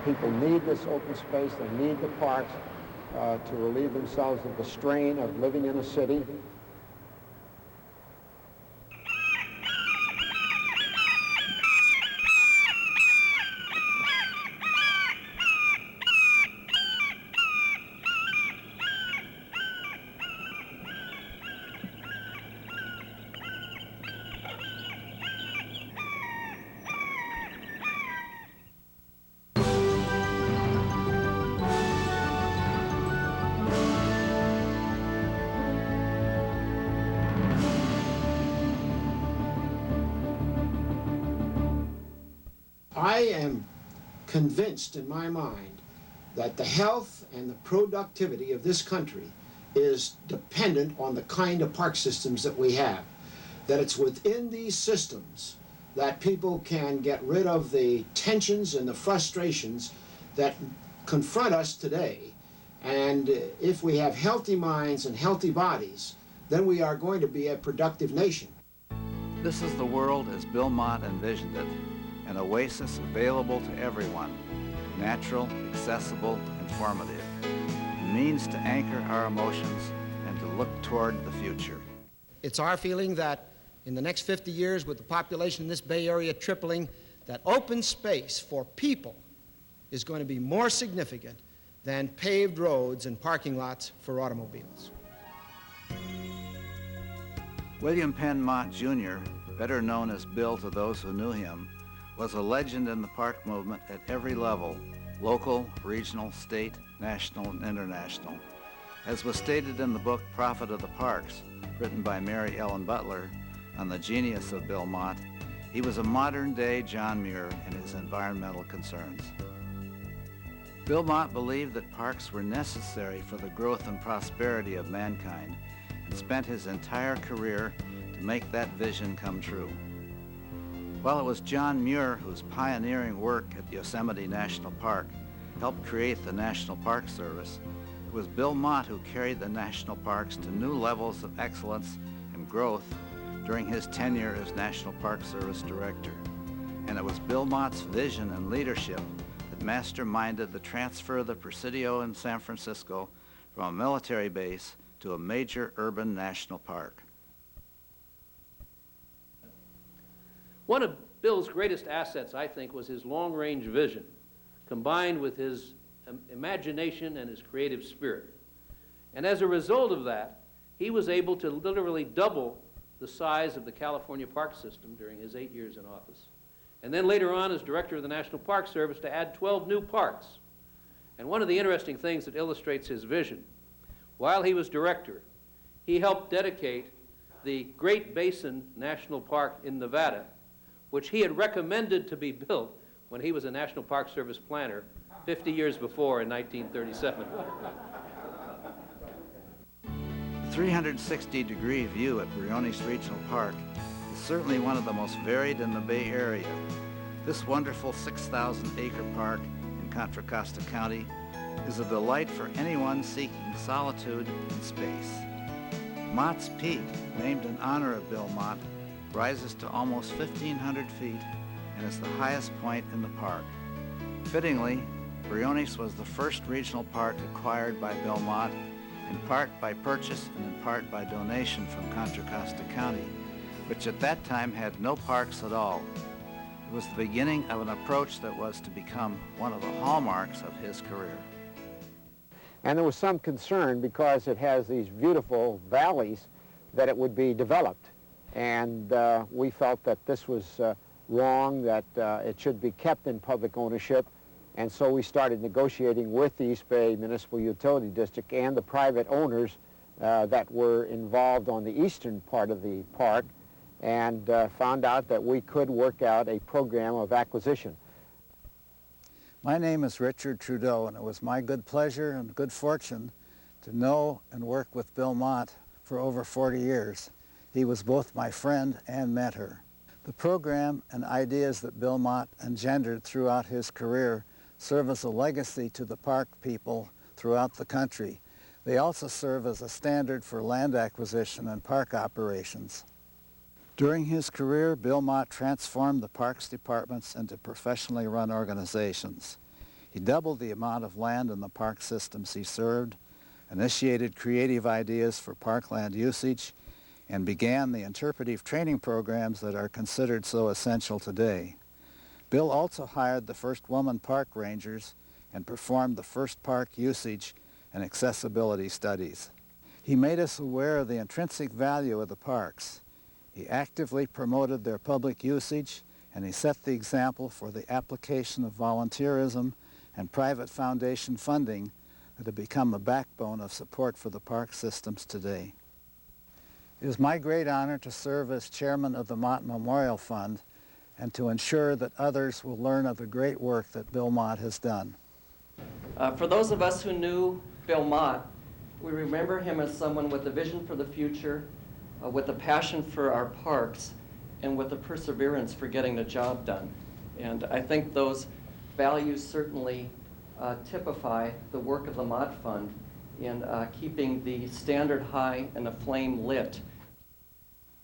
People need this open space. They need the parks to relieve themselves of the strain of living in a city. I am convinced in my mind that the health and the productivity of this country is dependent on the kind of park systems that we have. That it's within these systems that people can get rid of the tensions and the frustrations that confront us today. And if we have healthy minds and healthy bodies, then we are going to be a productive nation. This is the world as Bill Mott envisioned it, an oasis available to everyone, natural, accessible, informative, a means to anchor our emotions and to look toward the future. It's our feeling that in the next 50 years, with the population in this Bay Area tripling, that open space for people is going to be more significant than paved roads and parking lots for automobiles. William Penn Mott, Jr., better known as Bill to those who knew him, was a legend in the park movement at every level, local, regional, state, national, and international. As was stated in the book Prophet of the Parks, written by Mary Ellen Butler, on the genius of Bill Mott, he was a modern-day John Muir in his environmental concerns. Bill Mott believed that parks were necessary for the growth and prosperity of mankind and spent his entire career to make that vision come true. While it was John Muir whose pioneering work at Yosemite National Park helped create the National Park Service, it was Bill Mott who carried the national parks to new levels of excellence and growth during his tenure as National Park Service Director. And it was Bill Mott's vision and leadership that masterminded the transfer of the Presidio in San Francisco from a military base to a major urban national park. One of Bill's greatest assets, I think, was his long-range vision, combined with his imagination and his creative spirit. And as a result of that, he was able to literally double the size of the California park system during his 8 years in office. And then later on, as director of the National Park Service, to add 12 new parks. And one of the interesting things that illustrates his vision, while he was director, he helped dedicate the Great Basin National Park in Nevada, which he had recommended to be built when he was a National Park Service planner 50 years before in 1937. The 360-degree view at Briones Regional Park is certainly one of the most varied in the Bay Area. This wonderful 6,000-acre park in Contra Costa County is a delight for anyone seeking solitude and space. Mott's Peak, named in honor of Bill Mott, rises to almost 1,500 feet and is the highest point in the park. Fittingly, Briones was the first regional park acquired by Bill Mott, in part by purchase and in part by donation from Contra Costa County, which at that time had no parks at all. It was the beginning of an approach that was to become one of the hallmarks of his career. And there was some concern because it has these beautiful valleys that it would be developed. And we felt that this was wrong, that it should be kept in public ownership. And so we started negotiating with the East Bay Municipal Utility District and the private owners that were involved on the eastern part of the park, and found out that we could work out a program of acquisition. My name is Richard Trudeau, and it was my good pleasure and good fortune to know and work with Bill Mott for over 40 years. He was both my friend and mentor. The program and ideas that Bill Mott engendered throughout his career serve as a legacy to the park people throughout the country. They also serve as a standard for land acquisition and park operations. During his career, Bill Mott transformed the parks departments into professionally run organizations. He doubled the amount of land in the park systems he served, initiated creative ideas for parkland usage, and began the interpretive training programs that are considered so essential today. Bill also hired the first woman park rangers and performed the first park usage and accessibility studies. He made us aware of the intrinsic value of the parks. He actively promoted their public usage, and he set the example for the application of volunteerism and private foundation funding that have become a backbone of support for the park systems today. It is my great honor to serve as chairman of the Mott Memorial Fund and to ensure that others will learn of the great work that Bill Mott has done. For those of us who knew Bill Mott, we remember him as someone with a vision for the future, with a passion for our parks, and with a perseverance for getting the job done. And I think those values certainly typify the work of the Mott Fund in keeping the standard high and the flame lit.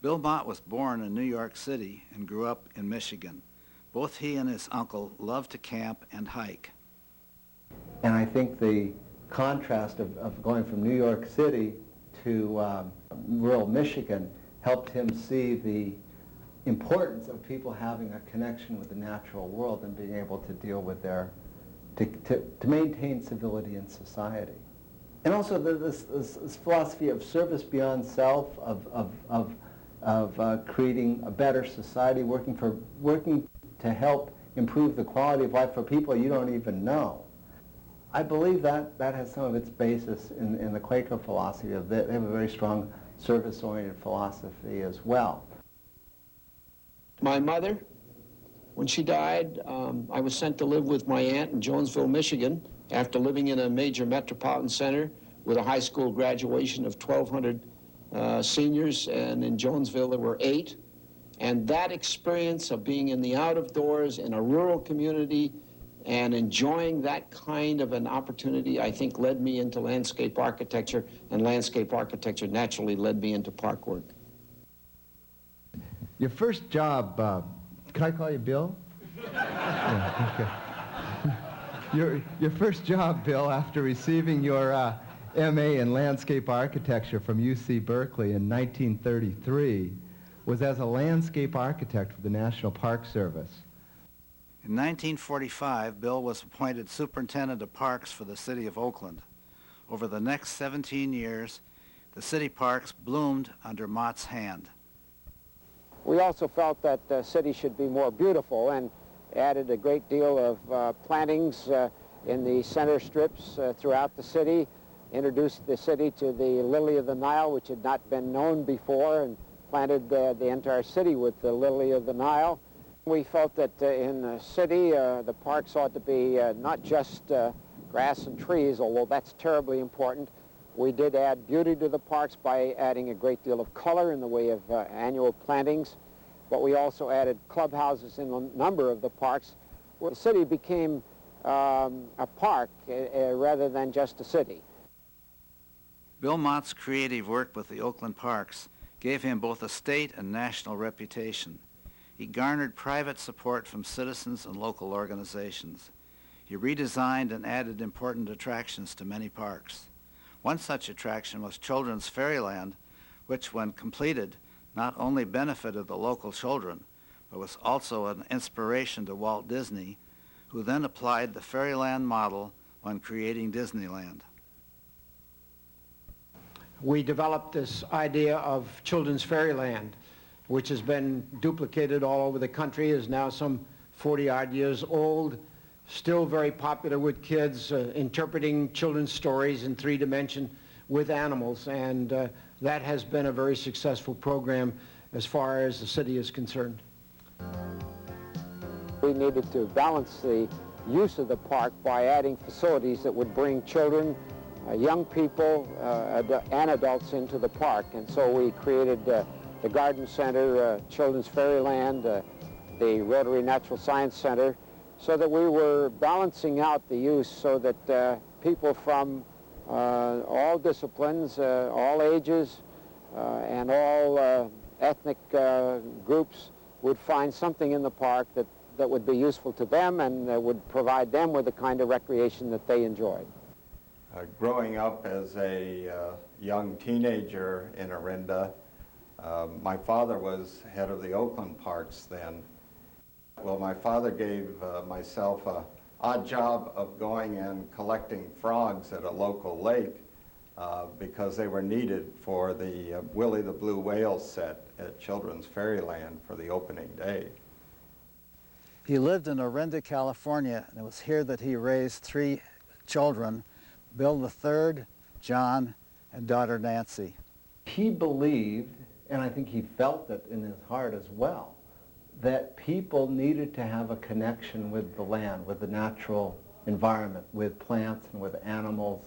Bill Mott was born in New York City and grew up in Michigan. Both he and his uncle loved to camp and hike. And I think the contrast of going from New York City to rural Michigan helped him see the importance of people having a connection with the natural world and being able to deal with their, to maintain civility in society. And also this philosophy of service beyond self, of creating a better society, working to help improve the quality of life for people you don't even know. I believe that has some of its basis in the Quaker philosophy. They have a very strong service-oriented philosophy as well. My mother, when she died, I was sent to live with my aunt in Jonesville, Michigan, after living in a major metropolitan center with a high school graduation of 1,200 seniors, and in Jonesville there were 8. And that experience of being in the out of doors in a rural community and enjoying that kind of an opportunity, I think, led me into landscape architecture, and landscape architecture naturally led me into park work. Your first job, can I call you Bill? Yeah, okay. Your first job, Bill, after receiving your MA in landscape architecture from UC Berkeley in 1933, was as a landscape architect for the National Park Service. In 1945, Bill was appointed superintendent of parks for the city of Oakland. Over the next 17 years, the city parks bloomed under Mott's hand. We also felt that the city should be more beautiful and added a great deal of plantings in the center strips throughout the city, introduced the city to the lily of the Nile, which had not been known before, and planted the entire city with the lily of the Nile. We felt that in the city, the parks ought to be not just grass and trees, although that's terribly important. We did add beauty to the parks by adding a great deal of color in the way of annual plantings, but we also added clubhouses in a number of the parks. The city became a park rather than just a city. Bill Mott's creative work with the Oakland parks gave him both a state and national reputation. He garnered private support from citizens and local organizations. He redesigned and added important attractions to many parks. One such attraction was Children's Fairyland, which, when completed, not only benefited the local children, but was also an inspiration to Walt Disney, who then applied the Fairyland model when creating Disneyland. We developed this idea of Children's Fairyland, which has been duplicated all over the country, is now some 40-odd years old, still very popular with kids, interpreting children's stories in 3 dimensions with animals, and that has been a very successful program as far as the city is concerned. We needed to balance the use of the park by adding facilities that would bring children, young people, and adults into the park, and so we created the Garden Center, Children's Fairyland, the Rotary Natural Science Center, so that we were balancing out the use so that people from all disciplines, all ages, and all ethnic groups would find something in the park that that would be useful to them and would provide them with the kind of recreation that they enjoyed. Growing up as a young teenager in Orinda, my father was head of the Oakland Parks then. Well, my father gave myself an odd job of going and collecting frogs at a local lake because they were needed for the Willie the Blue Whale set at Children's Fairyland for the opening day. He lived in Orinda, California, and it was here that he raised 3 children, Bill III, John, and daughter Nancy. He believed, and I think he felt it in his heart as well, that people needed to have a connection with the land, with the natural environment, with plants and with animals,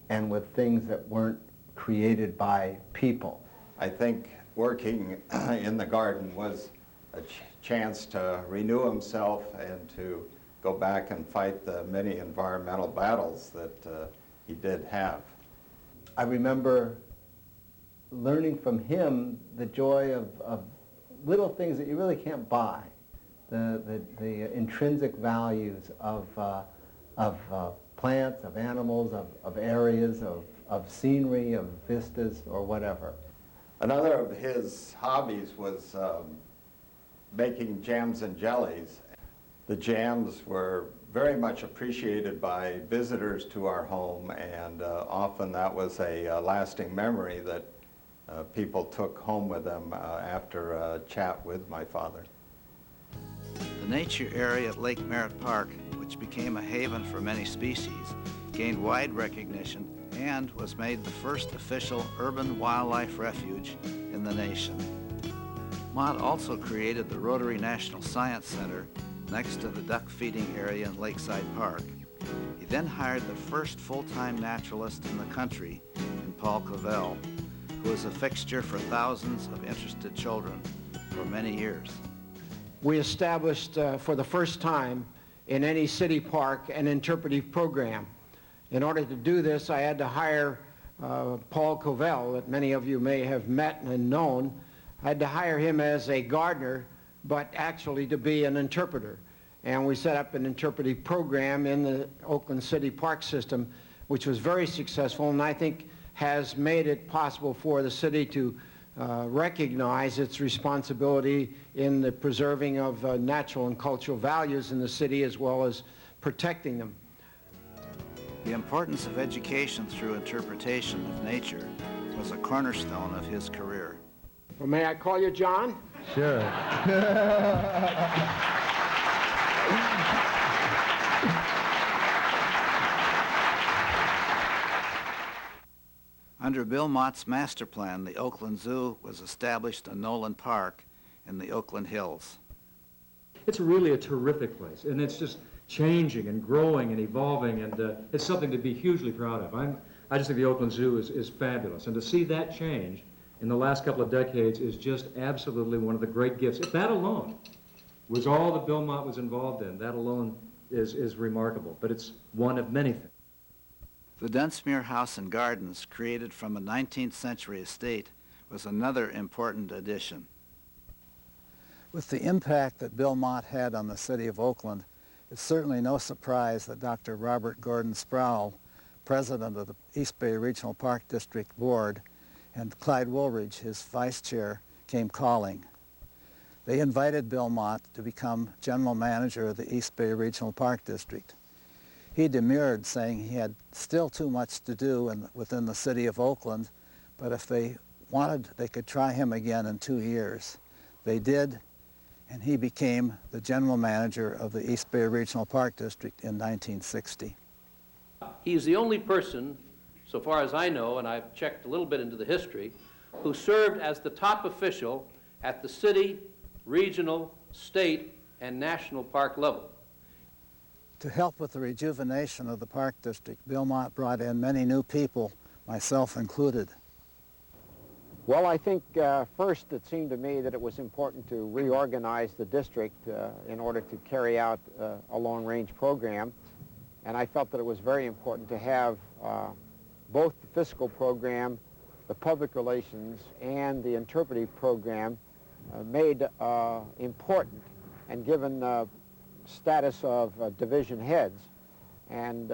and with things that weren't created by people. I think working in the garden was a chance to renew himself and to go back and fight the many environmental battles that he did have. I remember learning from him the joy of little things that you really can't buy, the intrinsic values of plants, of animals, of areas, of scenery, of vistas, or whatever. Another of his hobbies was making jams and jellies. The jams were very much appreciated by visitors to our home, and often that was a lasting memory that people took home with them after a chat with my father. The nature area at Lake Merritt Park, which became a haven for many species, gained wide recognition and was made the first official urban wildlife refuge in the nation. Mott also created the Rotary National Science Center next to the duck feeding area in Lakeside Park. He then hired the first full-time naturalist in the country in Paul Cavell, who was a fixture for thousands of interested children for many years. We established for the first time in any city park an interpretive program. In order to do this, I had to hire Paul Cavell, that many of you may have met and known. I had to hire him as a gardener, but actually to be an interpreter. And we set up an interpretive program in the Oakland City Park system, which was very successful, and I think has made it possible for the city to recognize its responsibility in the preserving of natural and cultural values in the city, as well as protecting them. The importance of education through interpretation of nature was a cornerstone of his career. Well, may I call you John? Sure. Under Bill Mott's master plan, the Oakland Zoo was established in Nolan Park in the Oakland Hills. It's really a terrific place, and it's just changing and growing and evolving, and it's something to be hugely proud of. I just think the Oakland Zoo is fabulous, and to see that change in the last couple of decades is just absolutely one of the great gifts. If that alone was all that Bill Mott was involved in, that alone is remarkable, but it's one of many things. The Dunsmuir House and Gardens, created from a 19th century estate, was another important addition. With the impact that Bill Mott had on the city of Oakland, it's certainly no surprise that Dr. Robert Gordon Sproul, president of the East Bay Regional Park District Board, and Clyde Woolridge, his vice chair, came calling. They invited Bill Mott to become general manager of the East Bay Regional Park District. He demurred, saying he had still too much to do within the city of Oakland, but if they wanted, they could try him again in 2 years. They did, and he became the general manager of the East Bay Regional Park District in 1960. He's the only person, so far as I know, and I've checked a little bit into the history, who served as the top official at the city, regional, state, and national park level. To help with the rejuvenation of the Park District, Bill Mott brought in many new people, myself included. Well, I think first it seemed to me that it was important to reorganize the district in order to carry out a long-range program. And I felt that it was very important to have both the fiscal program, the public relations, and the interpretive program made important and given status of division heads. And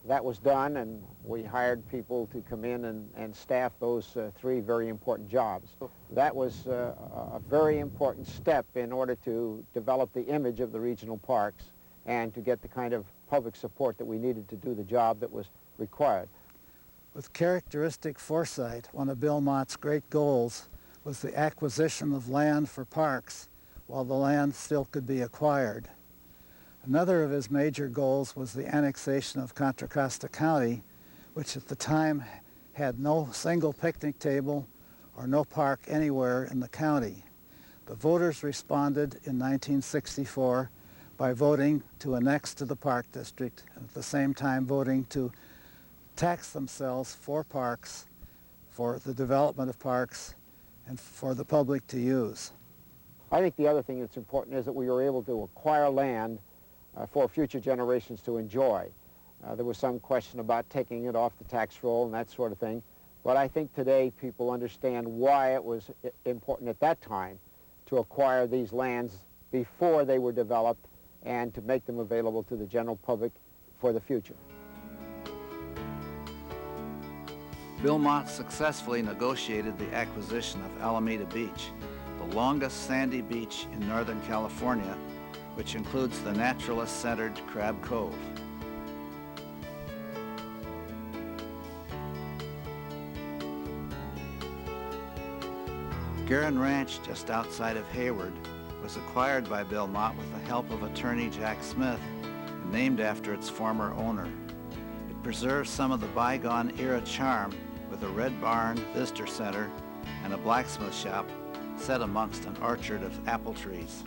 that was done, and we hired people to come in and staff those 3 very important jobs. That was a very important step in order to develop the image of the regional parks and to get the kind of public support that we needed to do the job that was required. With characteristic foresight, one of Bill Mott's great goals was the acquisition of land for parks while the land still could be acquired. Another of his major goals was the annexation of Contra Costa County, which at the time had no single picnic table or no park anywhere in the county. The voters responded in 1964 by voting to annex to the park district, and at the same time voting to tax themselves for parks, for the development of parks, and for the public to use. I think the other thing that's important is that we were able to acquire land for future generations to enjoy. There was some question about taking it off the tax roll and that sort of thing, but I think today people understand why it was important at that time to acquire these lands before they were developed and to make them available to the general public for the future. Bill Mott successfully negotiated the acquisition of Alameda Beach, the longest sandy beach in Northern California, which includes the naturalist-centered Crab Cove. Guerin Ranch, just outside of Hayward, was acquired by Bill Mott with the help of attorney Jack Smith and named after its former owner. It preserves some of the bygone era charm with a red barn, visitor center, and a blacksmith shop set amongst an orchard of apple trees.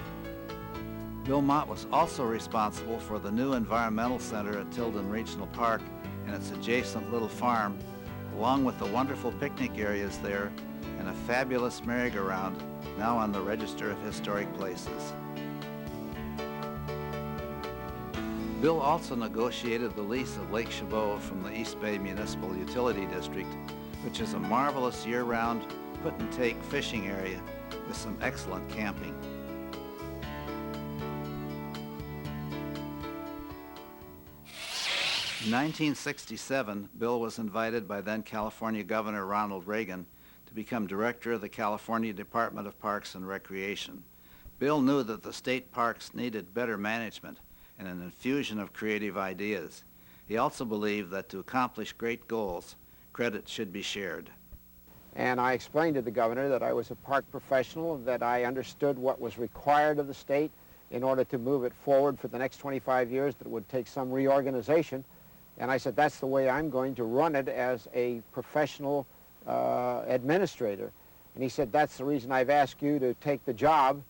Bill Mott was also responsible for the new environmental center at Tilden Regional Park and its adjacent little farm, along with the wonderful picnic areas there and a fabulous merry-go-round now on the Register of Historic Places. Bill also negotiated the lease of Lake Chabot from the East Bay Municipal Utility District, which is a marvelous year-round put-and-take fishing area with some excellent camping. In 1967, Bill was invited by then California Governor Ronald Reagan to become director of the California Department of Parks and Recreation. Bill knew that the state parks needed better management and an infusion of creative ideas. He also believed that to accomplish great goals, credit should be shared. And I explained to the governor that I was a park professional, that I understood what was required of the state in order to move it forward for the next 25 years, that it would take some reorganization. And I said, that's the way I'm going to run it as a professional administrator. And he said, that's the reason I've asked you to take the job.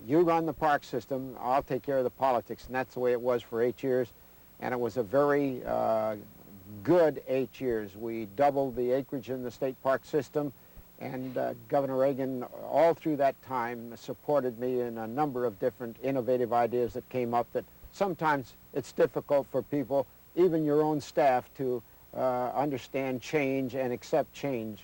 You run the park system, I'll take care of the politics. And that's the way it was for 8 years. And it was a very good 8 years. We doubled the acreage in the state park system. And Governor Reagan, all through that time, supported me in a number of different innovative ideas that came up that sometimes it's difficult for people, even your own staff, to understand change and accept change.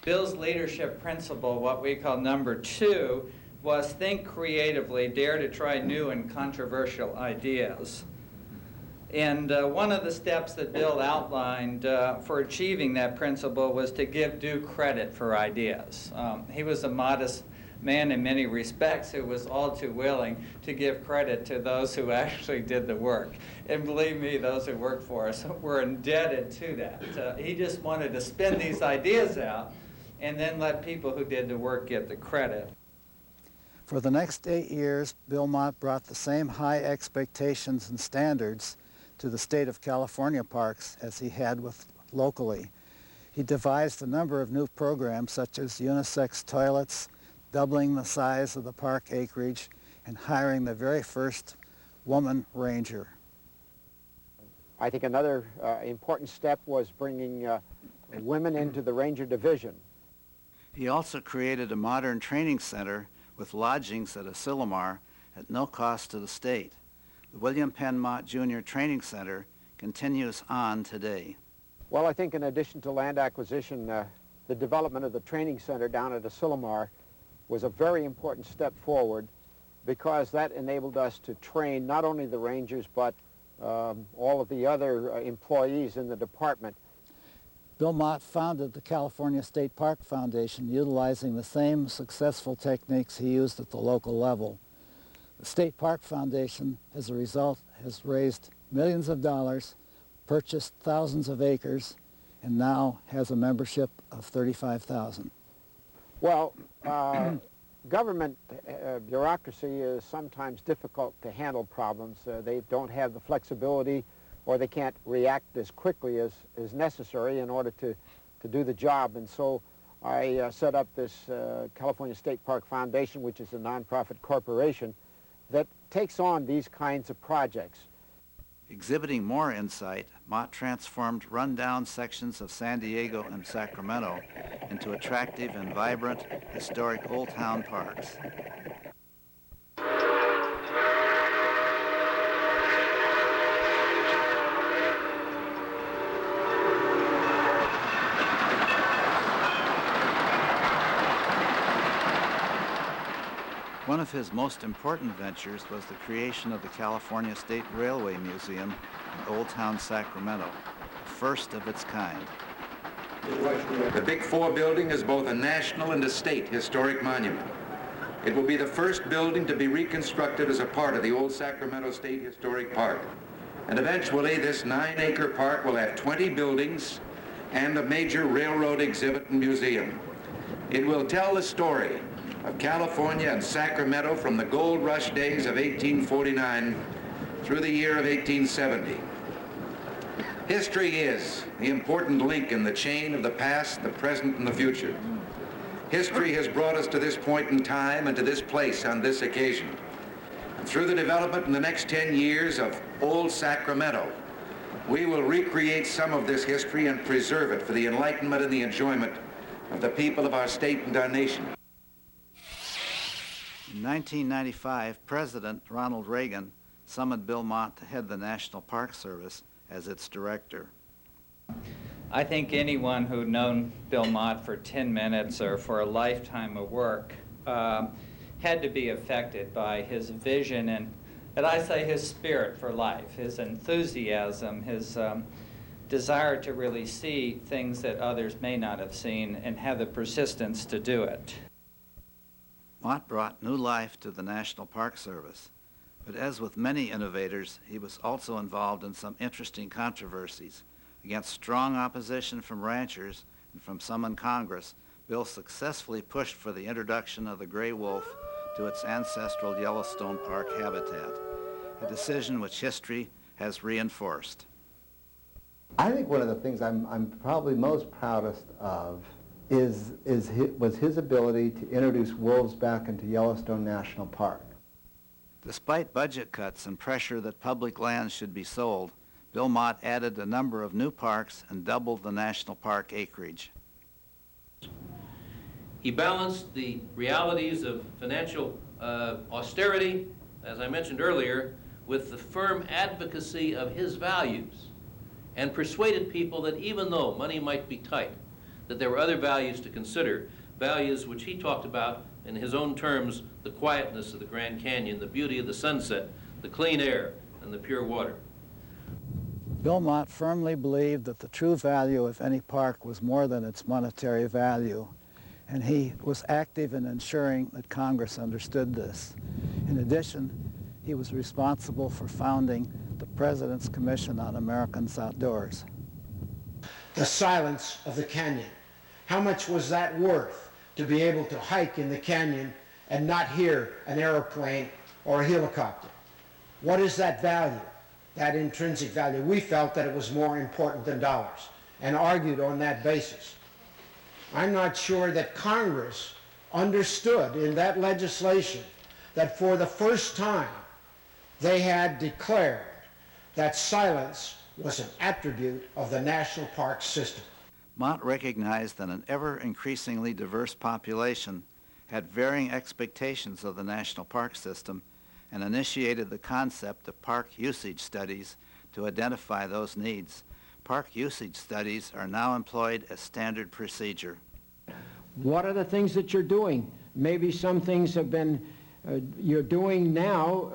Bill's leadership principle, what we call number 2, was think creatively, dare to try new and controversial ideas. And one of the steps that Bill outlined for achieving that principle was to give due credit for ideas. He was a modest man in many respects who was all too willing to give credit to those who actually did the work. And believe me, those who worked for us were indebted to that. He just wanted to spin these ideas out and then let people who did the work get the credit. For the next 8 years, Bill Mott brought the same high expectations and standards to the state of California parks as he had with locally. He devised a number of new programs such as unisex toilets, doubling the size of the park acreage, and hiring the very first woman ranger. I think another important step was bringing women into the ranger division. He also created a modern training center with lodgings at Asilomar at no cost to the state. The William Penn Mott Jr. Training Center continues on today. Well, I think in addition to land acquisition, the development of the training center down at Asilomar was a very important step forward because that enabled us to train not only the rangers but all of the other employees in the department. Bill Mott founded the California State Park Foundation utilizing the same successful techniques he used at the local level. The State Park Foundation, as a result, has raised millions of dollars, purchased thousands of acres, and now has a membership of 35,000. Well, government bureaucracy is sometimes difficult to handle problems. They don't have the flexibility, or they can't react as quickly as is necessary in order to do the job. And so I set up this California State Park Foundation, which is a nonprofit corporation that takes on these kinds of projects. Exhibiting more insight, Mott transformed rundown sections of San Diego and Sacramento into attractive and vibrant historic Old Town parks. One of his most important ventures was the creation of the California State Railway Museum in Old Town Sacramento, the first of its kind. The Big Four building is both a national and a state historic monument. It will be the first building to be reconstructed as a part of the old Sacramento State Historic Park. And eventually this 9-acre park will have 20 buildings and a major railroad exhibit and museum. It will tell the story of California and Sacramento from the gold rush days of 1849 through the year of 1870. History is the important link in the chain of the past, the present, and the future. History has brought us to this point in time and to this place on this occasion. And through the development in the next 10 years of Old Sacramento, we will recreate some of this history and preserve it for the enlightenment and the enjoyment of the people of our state and our nation. In 1995, President Ronald Reagan summoned Bill Mott to head the National Park Service as its director. I think anyone who'd known Bill Mott for 10 minutes or for a lifetime of work had to be affected by his vision and I say his spirit for life, his enthusiasm, his desire to really see things that others may not have seen and have the persistence to do it. Mott brought new life to the National Park Service, but as with many innovators, he was also involved in some interesting controversies. Against strong opposition from ranchers and from some in Congress, Bill successfully pushed for the introduction of the gray wolf to its ancestral Yellowstone Park habitat, a decision which history has reinforced. I think one of the things I'm probably most proudest of was his ability to introduce wolves back into Yellowstone National Park. Despite budget cuts and pressure that public lands should be sold, Bill Mott added a number of new parks and doubled the national park acreage. He balanced the realities of financial austerity, as I mentioned earlier, with the firm advocacy of his values, and persuaded people that even though money might be tight, that there were other values to consider, values which he talked about in his own terms, the quietness of the Grand Canyon, the beauty of the sunset, the clean air, and the pure water. Bill Mott firmly believed that the true value of any park was more than its monetary value, and he was active in ensuring that Congress understood this. In addition, he was responsible for founding the President's Commission on Americans Outdoors. The silence of the canyon. How much was that worth to be able to hike in the canyon and not hear an airplane or a helicopter? What is that value, that intrinsic value? We felt that it was more important than dollars and argued on that basis. I'm not sure that Congress understood in that legislation that for the first time they had declared that silence was an attribute of the national park system. Mott recognized that an ever-increasingly diverse population had varying expectations of the national park system and initiated the concept of park usage studies to identify those needs. Park usage studies are now employed as standard procedure. What are the things that you're doing? Maybe some things have been you're doing now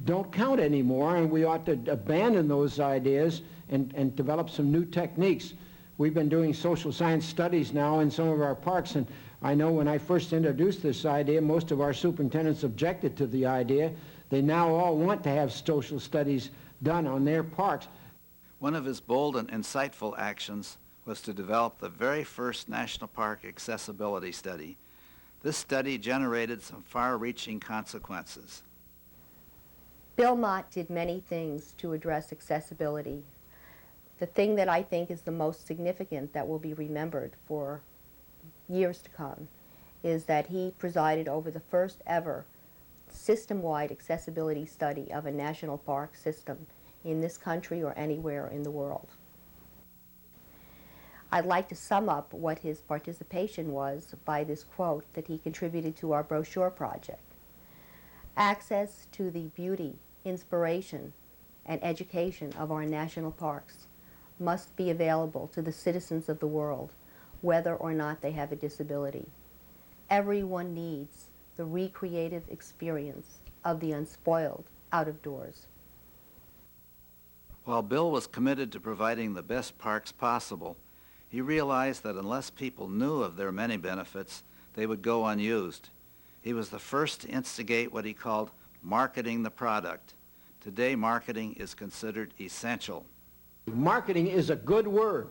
don't count anymore, and we ought to abandon those ideas and develop some new techniques. We've been doing social science studies now in some of our parks, and I know when I first introduced this idea, most of our superintendents objected to the idea. They now all want to have social studies done on their parks. One of his bold and insightful actions was to develop the very first national park accessibility study. This study generated some far-reaching consequences. Bill Mott did many things to address accessibility. The thing that I think is the most significant that will be remembered for years to come is that he presided over the first ever system-wide accessibility study of a national park system in this country or anywhere in the world. I'd like to sum up what his participation was by this quote that he contributed to our brochure project. Access to the beauty, inspiration, and education of our national parks must be available to the citizens of the world, whether or not they have a disability. Everyone needs the recreative experience of the unspoiled out of doors. While Bill was committed to providing the best parks possible, he realized that unless people knew of their many benefits, they would go unused. He was the first to instigate what he called marketing the product. Today, marketing is considered essential. Marketing is a good word.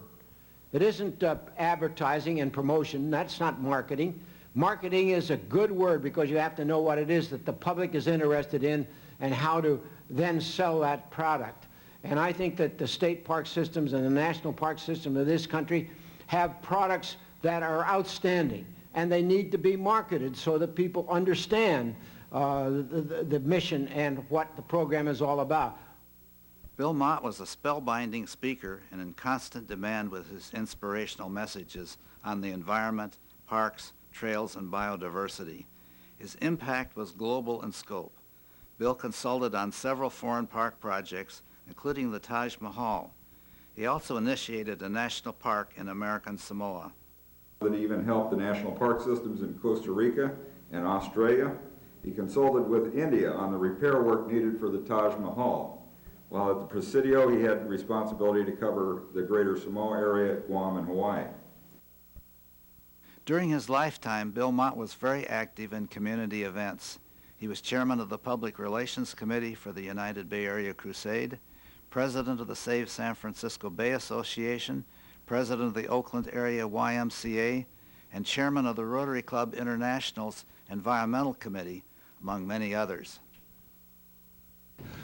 It isn't advertising and promotion. That's not marketing. Marketing is a good word because you have to know what it is that the public is interested in and how to then sell that product. And I think that the state park systems and the national park system of this country have products that are outstanding, and they need to be marketed so that people understand the mission and what the program is all about. Bill Mott was a spellbinding speaker and in constant demand with his inspirational messages on the environment, parks, trails, and biodiversity. His impact was global in scope. Bill consulted on several foreign park projects, including the Taj Mahal. He also initiated a national park in American Samoa. That even helped the national park systems in Costa Rica and Australia. He consulted with India on the repair work needed for the Taj Mahal. While at the Presidio, he had responsibility to cover the greater Samoa area, Guam, and Hawaii. During his lifetime, Bill Mott was very active in community events. He was chairman of the Public Relations Committee for the United Bay Area Crusade, president of the Save San Francisco Bay Association, president of the Oakland Area YMCA, and chairman of the Rotary Club International's Environmental Committee, among many others.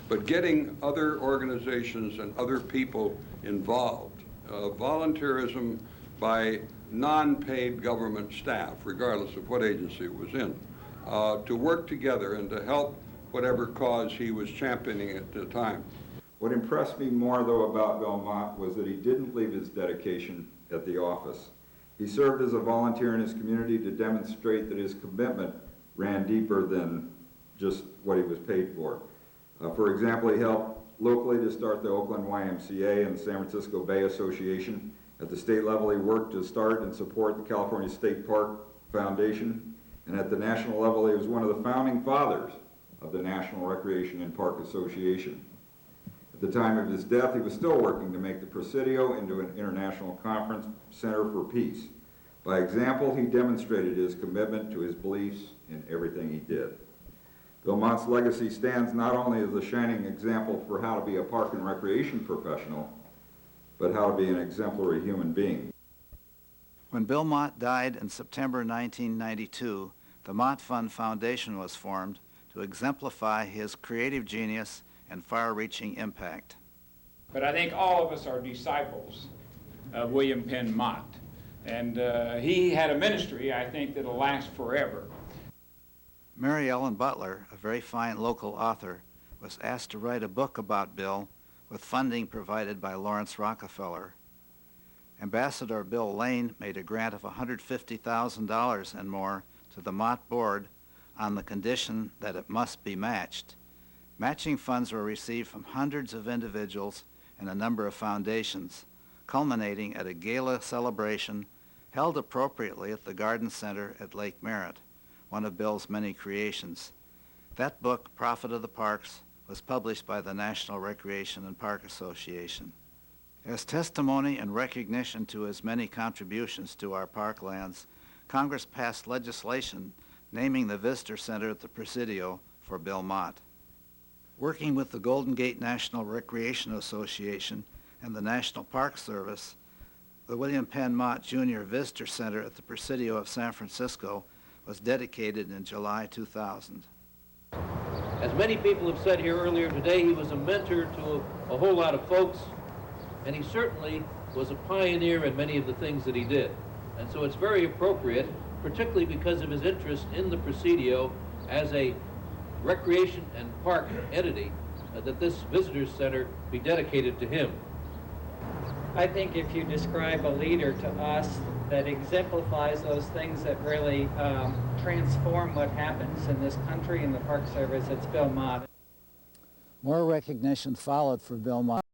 But getting other organizations and other people involved, volunteerism by non-paid government staff, regardless of what agency it was in, to work together and to help whatever cause he was championing at the time. What impressed me more, though, about Bill Mott was that he didn't leave his dedication at the office. He served as a volunteer in his community to demonstrate that his commitment ran deeper than just what he was paid for. For example, he helped locally to start the Oakland YMCA and the San Francisco Bay Association. At the state level, he worked to start and support the California State Park Foundation. And at the national level, he was one of the founding fathers of the National Recreation and Park Association. At the time of his death, he was still working to make the Presidio into an international conference center for peace. By example, he demonstrated his commitment to his beliefs in everything he did. Bill Mott's legacy stands not only as a shining example for how to be a park and recreation professional, but how to be an exemplary human being. When Bill Mott died in September 1992, the Mott Fund Foundation was formed to exemplify his creative genius and far-reaching impact. But I think all of us are disciples of William Penn Mott. And he had a ministry, I think, that'll last forever. Mary Ellen Butler, a very fine local author, was asked to write a book about Bill with funding provided by Lawrence Rockefeller. Ambassador Bill Lane made a grant of $150,000 and more to the Mott Board on the condition that it must be matched. Matching funds were received from hundreds of individuals and a number of foundations, culminating at a gala celebration held appropriately at the Garden Center at Lake Merritt, one of Bill's many creations. That book, Prophet of the Parks, was published by the National Recreation and Park Association. As testimony and recognition to his many contributions to our parklands, Congress passed legislation naming the Visitor Center at the Presidio for Bill Mott. Working with the Golden Gate National Recreation Association and the National Park Service, the William Penn Mott Jr. Visitor Center at the Presidio of San Francisco was dedicated in July 2000. As many people have said here earlier today, he was a mentor to a whole lot of folks, and he certainly was a pioneer in many of the things that he did. And so it's very appropriate, particularly because of his interest in the Presidio as a recreation and park entity, that this visitor center be dedicated to him. I think if you describe a leader to us that exemplifies those things that really transform what happens in this country in the Park Service, it's Bill Mott. More recognition followed for Bill Mott.